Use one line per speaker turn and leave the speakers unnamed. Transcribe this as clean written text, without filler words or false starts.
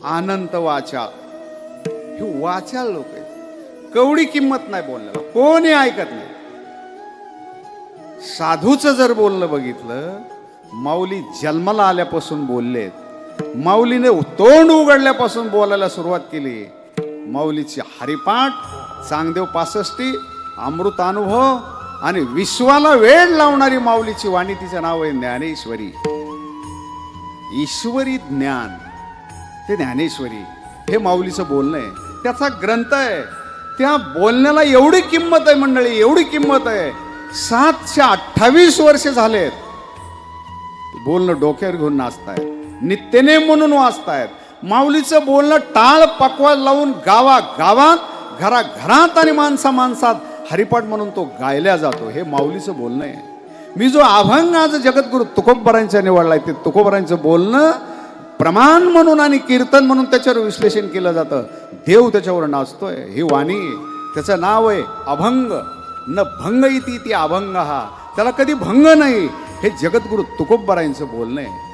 अनंत वाचा, हे वाचाळ लोक आहेत. कवडी किंमत नाही बोलण्याला, कोणी ऐकत नाही. साधूचं जर बोलणं बघितलं, माऊली जन्माला आल्यापासून बोललेत, माऊलीने तोंड उघडल्यापासून बोलायला सुरुवात केली. माऊलीची हरिपाठ, चांगदेव 65, अमृतानुभव आणि विश्वाला वेळ लावणारी माऊलीची वाणी, तिचं नाव आहे ज्ञानेश्वरी. ईश्वरी ज्ञान ते ज्ञानेश्वरी, हे माऊलीचं बोलणं आहे. त्याचा ग्रंथ आहे. त्या बोलण्याला एवढी किंमत आहे मंडळी, एवढी किंमत आहे. 728 वर्ष झालेत बोलणं डोक्यावर घेऊन नाचतायत, नित्यनेम म्हणून वाचतायत. माऊलीचं बोलणं टाळ पकवाज लावून गावागावात, घराघरात आणि माणसात हरिपाठ म्हणून तो गायला जातो. हे माऊलीचं बोलणं आहे. मी जो अभंग आज जगद्गुरु तुकोबरांचा निवडलाय, ते तुकोबरांचं बोलणं प्रमाण म्हणून आणि कीर्तन म्हणून त्याच्यावर विश्लेषण केलं जातं. देव त्याच्यावर नाचतोय. ही वाणी, त्याचं नाव आहे अभंग. न भंग इति अभंग, हा त्याला कधी भंग नाही. हे जगद्गुरु तुकोबरांचं बोलणं आहे.